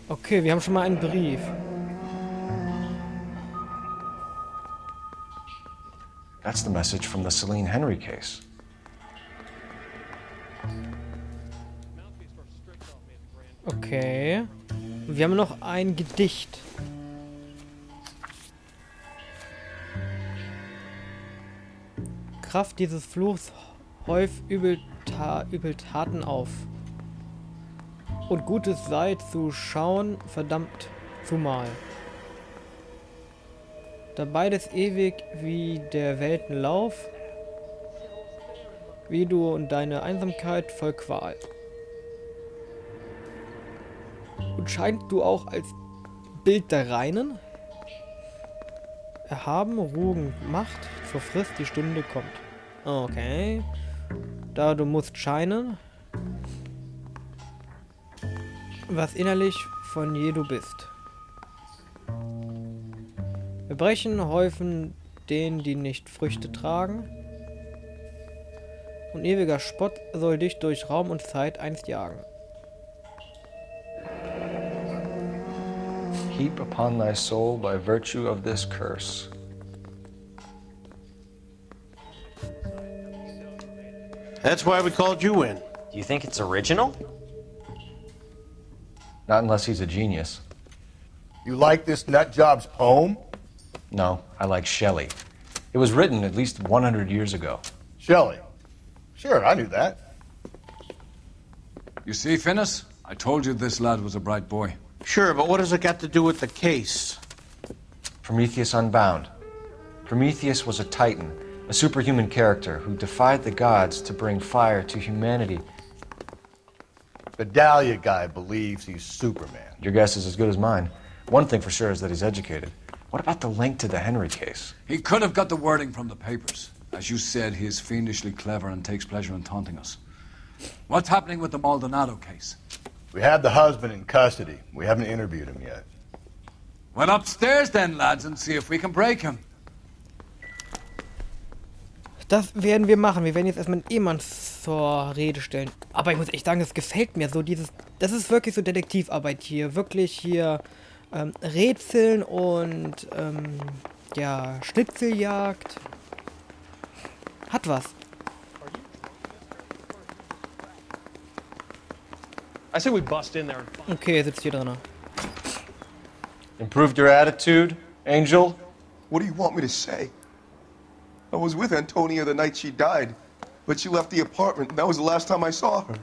Okay, wir haben schon mal einen Brief. That's the message from the Celine Henry case. Okay. Wir haben noch ein Gedicht. Kraft dieses Fluchs häuft Übeltaten auf. Und Gutes sei zu schauen, verdammt zumal. Da beides ewig wie der Welten Lauf, wie du und deine Einsamkeit voll Qual. Und scheint du auch als Bild der Reinen? Erhaben, Rugen, Macht, zur Frist die Stunde kommt. Okay. Da du musst scheinen, was innerlich von je du bist. Verbrechen häufen den, die nicht Früchte tragen. Und ewiger Spott soll dich durch Raum und Zeit einst jagen. Heap upon thy soul by virtue of this curse. That's why we called you in. Do you think it's original? Not unless he's a genius. You like this nutjob's poem? No, I like Shelley. It was written at least 100 years ago. Shelley. Sure, I knew that. You see, Finnis? I told you this lad was a bright boy. Sure, but what has it got to do with the case? Prometheus Unbound. Prometheus was a titan, a superhuman character who defied the gods to bring fire to humanity. The Dahlia guy believes he's Superman. Your guess is as good as mine. One thing for sure is that he's educated. What about the link to the Henry case? He could have got the wording from the papers. As you said, he is fiendishly clever and takes pleasure in taunting us. What's happening with the Maldonado case? We have the husband in custody. We haven't interviewed him yet. Well, upstairs then, lads, and see if we can break him. Das werden wir machen. Wir werden jetzt erstmal einen Ehemann zur Rede stellen. Aber ich muss echt sagen, es gefällt mir so dieses... Das ist wirklich so Detektivarbeit hier. Wirklich hier Rätseln und ja, Schnitzeljagd. Hat was. I say we bust in there and find. Okay, er sitzt hier drin. Improved your attitude, Angel? What do you want me to say? I was with Antonia the night she died, but she left the apartment, and that was the last time I saw her.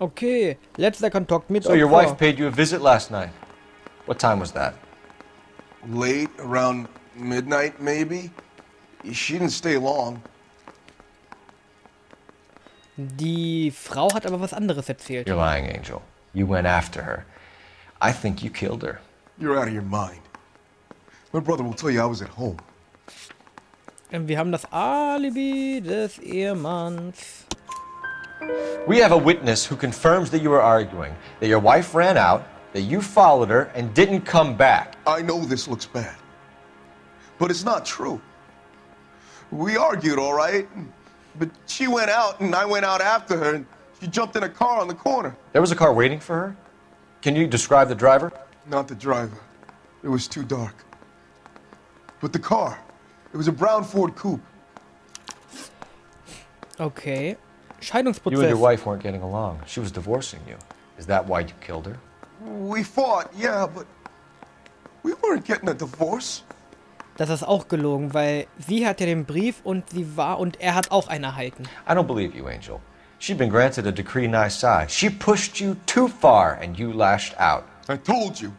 Okay, letzter Kontakt mit So your wife paid you a visit last night. What time was that? Late, around midnight, maybe? She didn't stay long. Die Frau hat aber was anderes erzählt. You're lying, Angel. You went after her. I think you killed her. You're out of your mind. My brother will tell you I was at home. Wir haben das Alibi des Ehemanns. We have a witness who confirms that you were arguing, that your wife ran out, that you followed her and didn't come back. I know this looks bad, but it's not true. We argued, all right, but she went out and I went out after her and she jumped in a car on the corner. There was a car waiting for her? Can you describe the driver? Not the driver. It was too dark. But the car, it was a brown Ford coupe. Okay. You and your Scheidungsprozess. wife weren't getting along. She was divorcing you. Is that why you killed her? We fought, yeah, but we weren't getting a divorce. Das ist auch gelogen, weil sie hat ja den Brief und er hat auch einen erhalten. I don't believe you, Angel. She'd been granted a decree nisi. She pushed you too far and you lashed out. I told you,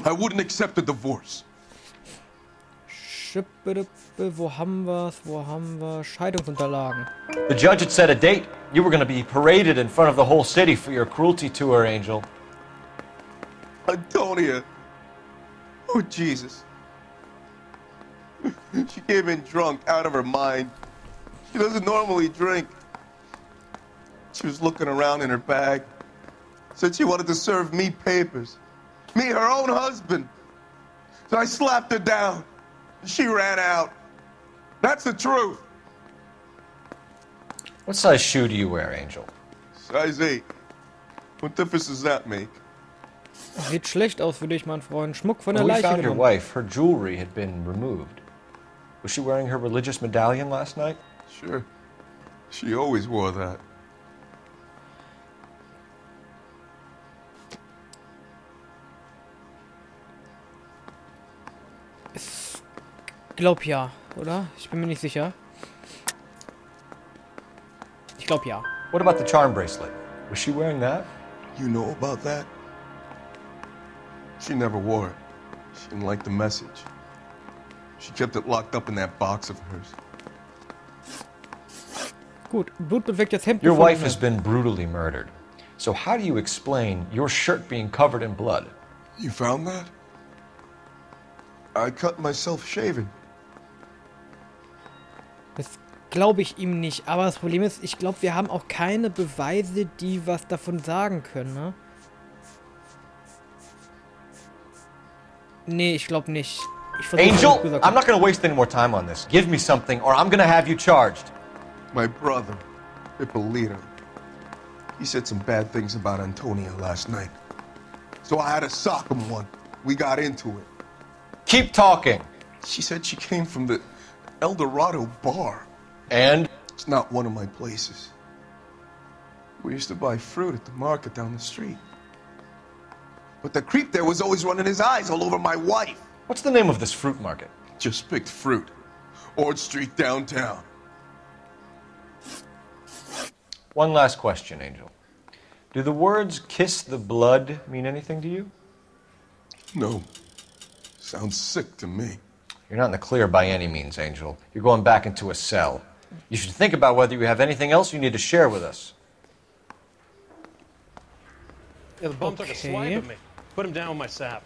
I wouldn't accept a divorce. Wo haben wir's? Wo haben wir? Scheidungsunterlagen. The judge had set a date. You were going to be paraded in front of the whole city for your cruelty to her, Angel. Antonia. Oh, Jesus. She came in drunk, out of her mind. She doesn't normally drink. She was looking around in her bag. Said she wanted to serve me papers. Me, her own husband. So I slapped her down. She ran out. That's the truth. What size shoe do you wear, Angel? Size 8. What difference does that make? Sieht schlecht aus für dich, mein Freund. Schmuck von der When we Leiche found your genommen. wife, her jewelry had been removed. Was she wearing her religious medallion last night? Sure. She always wore that. Glaub ja, oder? Ich bin mir nicht sicher. Ich glaub ja. What about the charm bracelet? Was she wearing that? You know about that? She never wore it. She didn't like the message. She kept it locked up in that box of hers. Gut, blutbeflecktes Hemd Your gefunden. wife has been brutally murdered. So how do you explain your shirt being covered in blood? You found that? I cut myself shaving. Das glaube ich ihm nicht. Aber das Problem ist, ich glaube, wir haben auch keine Beweise, die was davon sagen können, ne? Nee, ich glaube nicht. Ich versuche, Angel, gesagt, I'm not gonna waste any more time on this. Give me something or I'm gonna have you charged. My brother, Ippolito, he said some bad things about Antonia last night. So I had to sock him one. We got into it. Keep talking. She said she came from the El Dorado bar. And? It's not one of my places. We used to buy fruit at the market down the street. But the creep there was always running his eyes all over my wife. What's the name of this fruit market? Just picked fruit. Ord Street downtown. One last question, Angel. Do the words kiss the blood mean anything to you? No. Sounds sick to me. You're not in the clear by any means, Angel. You're going back into a cell. You should think about whether you have anything else you need to share with us. Yeah, the bum took a swipe at me. Put him down with my sap.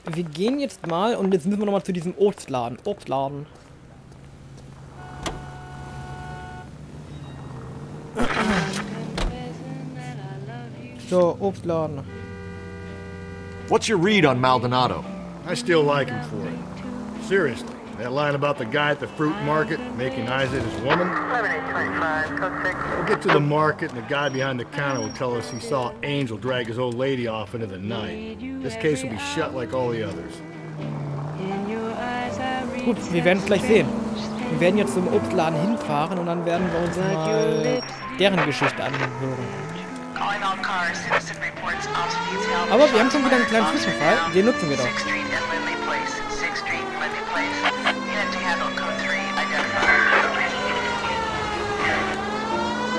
wir gehen jetzt mal und jetzt müssen wir nochmal zu diesem Obstladen. So, Obstladen. What's your read on Maldonado? I still like him for it. Seriously, that line about the guy at the fruit market making Isa his woman? We'll get to the market and the guy behind the counter will tell us he saw Angel drag his old lady off into the night. This case will be shut like all the others. Gut, wir werden es gleich sehen. Wir werden jetzt zum Obstladen hinfahren und dann werden wir uns mal deren Geschichte anhören. Aber wir haben schon wieder einen kleinen Zwischenfall, den nutzen wir doch.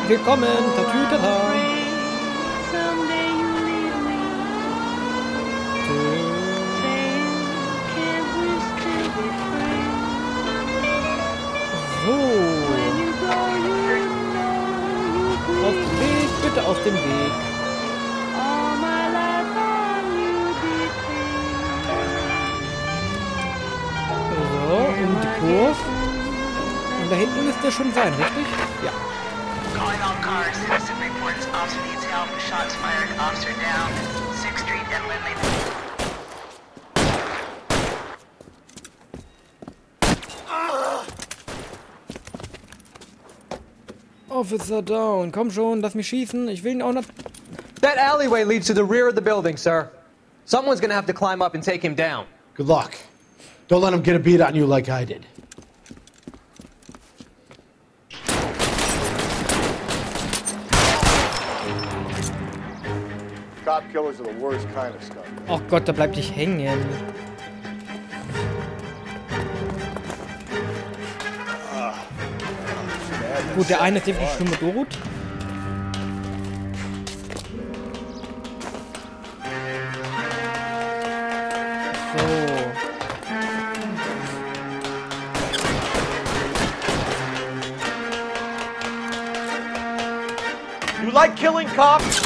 Willkommen, Tatütata. So. Auf den Weg, bitte auf den Weg. So, um die Kurve. Und da hinten müsste er schon sein, richtig? Ja. Calling all cars. Citizen reports officer needs help. Shots fired. Officer down. 6th Street and Lindley. Officer down. Komm schon, lass mich schießen. Ich will ihn auch noch... That alleyway leads to the rear of the building, sir. Someone's gonna have to climb up and take him down. Good luck. Don't let him get a beat on you like I did. Cop killers are the worst kind of stuff. Oh Gott, da bleibt dich hängen. Gut, der eine ist definitiv schon mit Dorut. So. You like killing cops?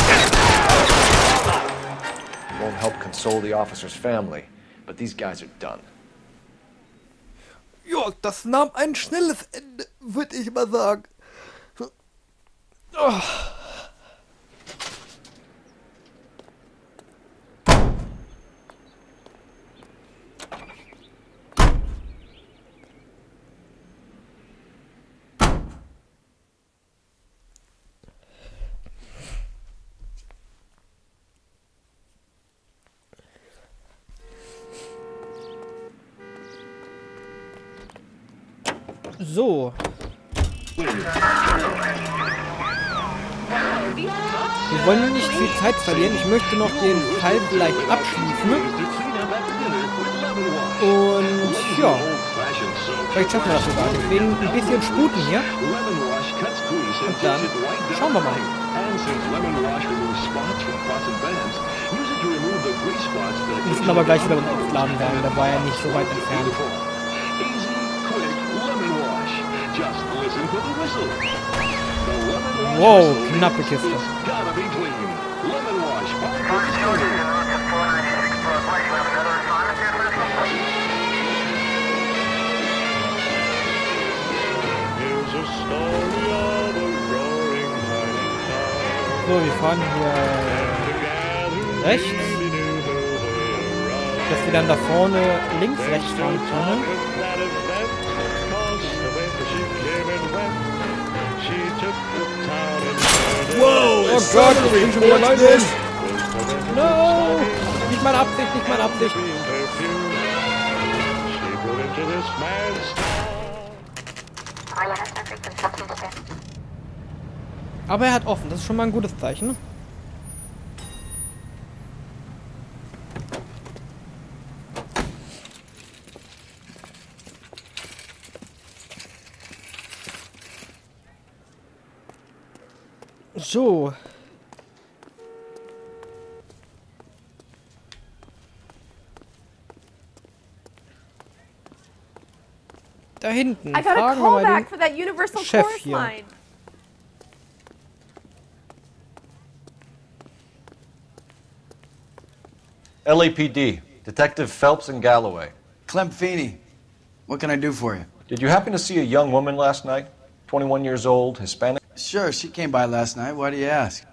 Won't help console the officer's family, but these guys are done. Ja, das nahm ein schnelles Ende, würde ich mal sagen. Oh. So. Wir wollen nicht viel Zeit verlieren. Ich möchte noch den Fall vielleicht abschließen. Und ja. Vielleicht schaffen wir das sogar. Deswegen ein bisschen sputen hier. Und dann schauen wir mal. Wir müssen aber gleich wieder beim Aufladen werden. Da war ja nicht so weit entfernt. Wow, knappe Kiste. So, wir fahren hier rechts. Dass wir dann da vorne links, rechts fahren können. Wow, oh Gott, ich bin schon wieder alleine. No! Nicht meine Absicht, nicht meine Absicht. Aber er hat offen, das ist schon mal ein gutes Zeichen. So. Da hinten. I got a Fragen wir mal callback den for that Universal Chef Chorus hier. line. LAPD, Detective Phelps and Galloway. Clem Feeney, what can I do for you? Did you happen to see a young woman last night? 21 years old, Hispanic? Sure, she came by last night. Why do you ask?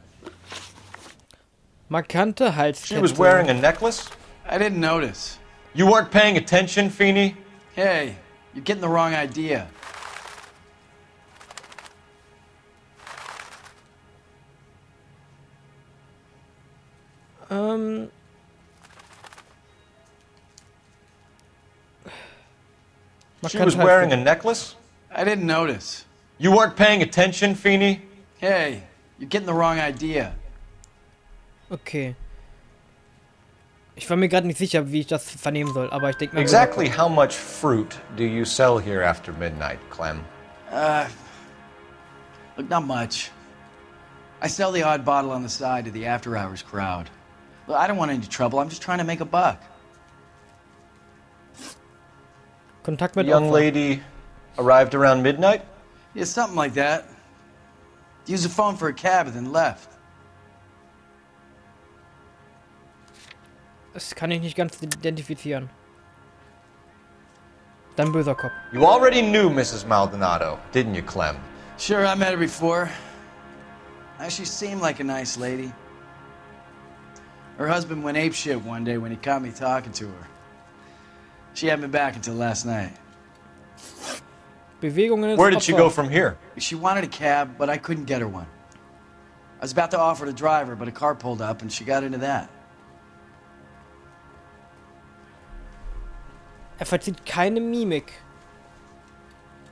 Markante Halskette. She was wearing a necklace? I didn't notice. You weren't paying attention, Feeney? Hey, you're getting the wrong idea. She was wearing a necklace? I didn't notice. You weren't paying attention, Feeney? Hey, you're getting the wrong idea. Okay. Ich war mir gerade nicht sicher, wie ich das vernehmen soll, aber ich denke mal... Exactly how much fruit do you sell here after midnight, Clem? Look, not much. I sell the odd bottle on the side to the after-hours crowd. Look, I don't want any trouble. I'm just trying to make a buck. Kontakt mit The young Opfer. lady arrived around midnight? Yeah, something like that. Used the phone for a cab and then left. Das kann ich nicht ganz identifizieren. Dann böser Kopf. You already knew Mrs. Maldonado, didn't you, Clem? Sure, I met her before. She seemed like a nice lady. Her husband went apeshit one day when he caught me talking to her. She hadn't been back until last night. Bewegungen des Where did she Opfers. go from here? She wanted a cab, but I couldn't get her one. I was about to offer to drive her, but a car pulled up and she got into that. Er verzieht keine Mimik.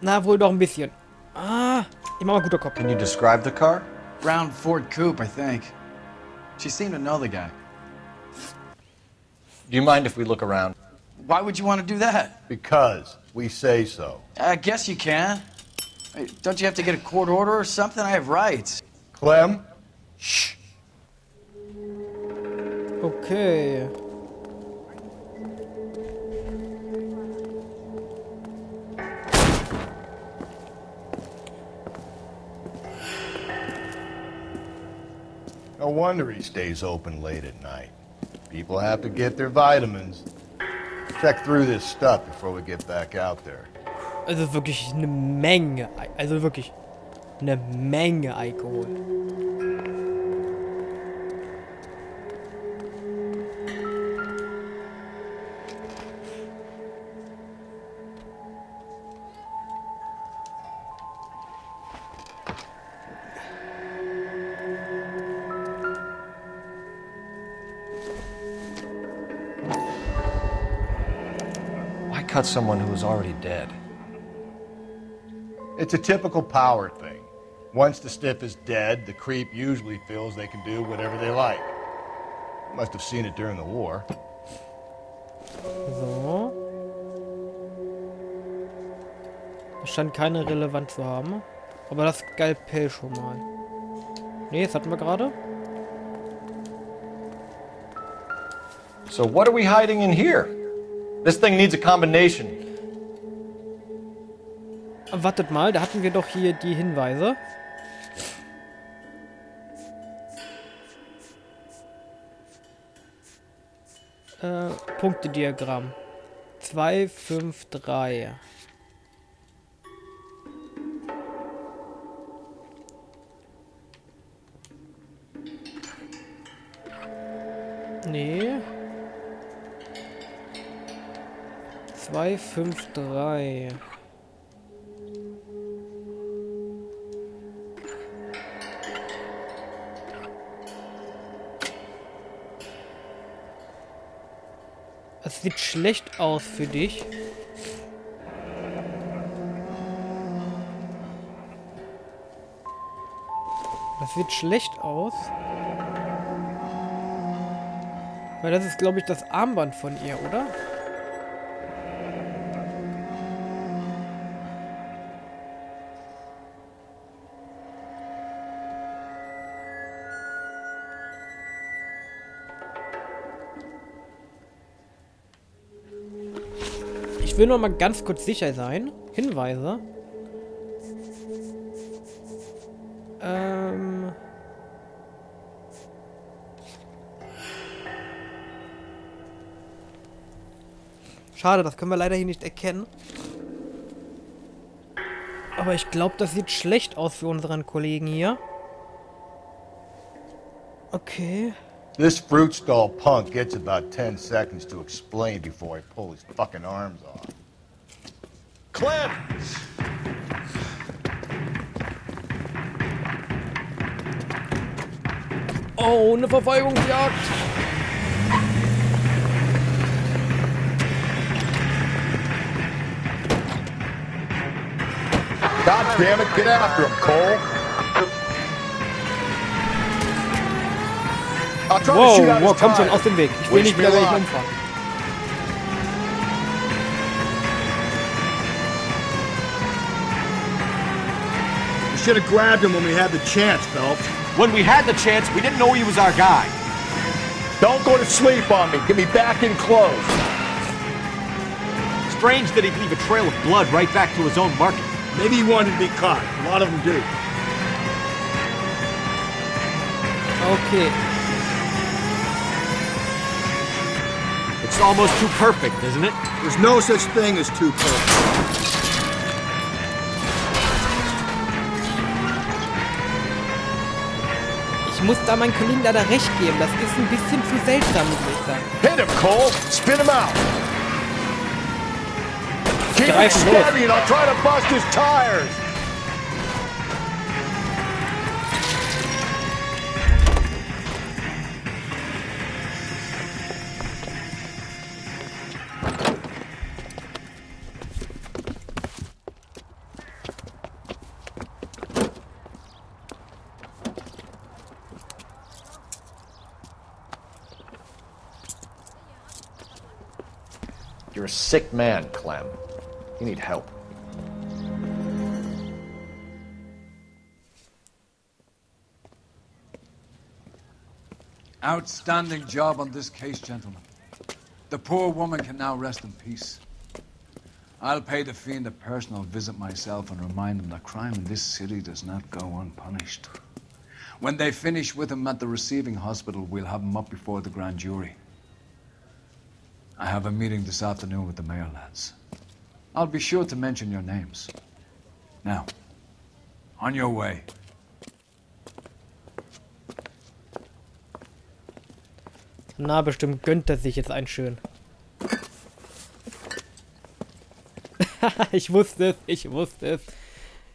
Na, wohl doch ein bisschen. Ah, ich mach mal guter Kopf. Can you describe the car? Brown Ford Coupe, I think. She seemed to know the guy. Do you mind if we look around? Why would you want to do that? Because we say so. I guess you can. Hey, don't you have to get a court order or something? I have rights. Clem? Shh. Okay. No wonder he stays open late at night. People have to get their vitamins. Check through this stuff before we get back out there. Also wirklich eine Menge. Also wirklich eine Menge Alkohol. Why cut someone who was already dead? It's a typical power thing. Once the stiff is dead, the creep usually feels they can do whatever they like. Must have seen it during the war. So. Das scheint keine Relevanz zu haben. Aber das Skalpell schon mal. Nee, das hatten wir gerade. So what are we hiding in here? This thing needs a combination. Wartet mal, da hatten wir doch hier die Hinweise. Punktediagramm. 2, 5, 3. Nee. 2, 5, 3. Es sieht schlecht aus für dich. Das sieht schlecht aus. Weil das ist, glaube ich, das Armband von ihr, oder? Ich will noch mal ganz kurz sicher sein. Hinweise. Schade, das können wir leider hier nicht erkennen. Aber ich glaube, das sieht schlecht aus für unseren Kollegen hier. Okay. This fruit stall punk gets about 10 seconds to explain before I pull his fucking arms off. Clem! Oh, eine Verfolgungsjagd! God damn it, get after him, Cole! Wow, komm schon aus dem Weg. Ich will nicht wieder welchen umfahren. We should have grabbed him when we had the chance, Phelps. When we had the chance, we didn't know he was our guy. Don't go to sleep on me. Get me back in close. Strange that he'd leave a trail of blood right back to his own market. Maybe he wanted to be caught. A lot of them do. Okay. It's almost too perfect, isn't it? There's no such thing as too perfect. Ich muss da meinen Kollegen leider recht geben. Das ist ein bisschen zu seltsam, muss ich sagen. Hit him, Cole! Spin him out! Keep it steady and I'll try to bust his tires! You're a sick man, Clem. You need help. Outstanding job on this case, gentlemen. The poor woman can now rest in peace. I'll pay the fiend a personal visit myself and remind him that crime in this city does not go unpunished. When they finish with him at the receiving hospital, we'll have him up before the grand jury. I have a meeting this afternoon with the mayor lads. I'll be sure to mention your names. Now, on your way. Na, bestimmt gönnt er sich jetzt ein schön. Ich wusste es, ich wusste es.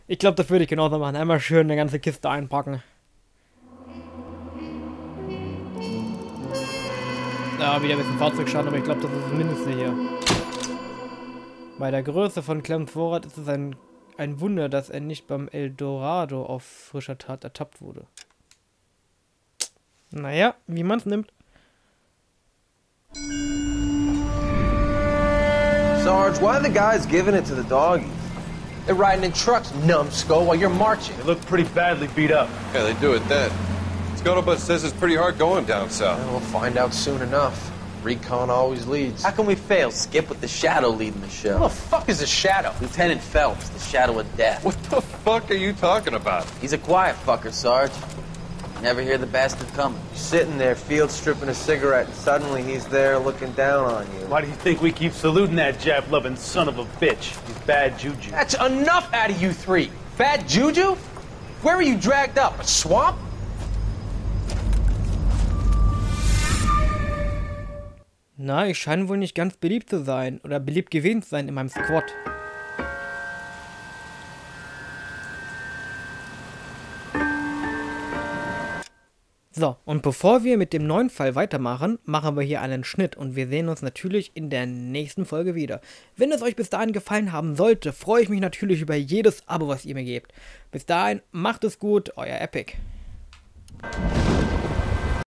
Ich glaube, das würde ich genauso machen. Einmal schön eine ganze Kiste einpacken. Ja, wieder ein bisschen Fahrzeugschaden, aber ich glaube, das ist das Mindeste hier. Bei der Größe von Clems Vorrat ist es ein Ein Wunder, dass er nicht beim Eldorado auf frischer Tat ertappt wurde. Naja, wie man es nimmt. Sarge, why are the guys giving it to the doggies? They're riding in trucks, numbskull, while you're marching. They look pretty badly beat up. Yeah, they do it then. Scuttlebutt says it's pretty hard going down south. Yeah, we'll find out soon enough. Recon always leads. How can we fail, Skip, with the Shadow leading the show? Who the fuck is the Shadow? Lieutenant Phelps, the Shadow of Death. What the fuck are you talking about? He's a quiet fucker, Sarge. Never hear the bastard coming. You're sitting there, field stripping a cigarette, and suddenly he's there looking down on you. Why do you think we keep saluting that Jap-loving son of a bitch? He's bad juju. That's enough out of you three. Bad juju? Where were you dragged up? A swamp? Na, ich scheine wohl nicht ganz beliebt zu sein. Oder beliebt gewesen zu sein in meinem Squad. So, und bevor wir mit dem neuen Fall weitermachen, machen wir hier einen Schnitt und wir sehen uns natürlich in der nächsten Folge wieder. Wenn es euch bis dahin gefallen haben sollte, freue ich mich natürlich über jedes Abo, was ihr mir gebt. Bis dahin, macht es gut, euer Epic.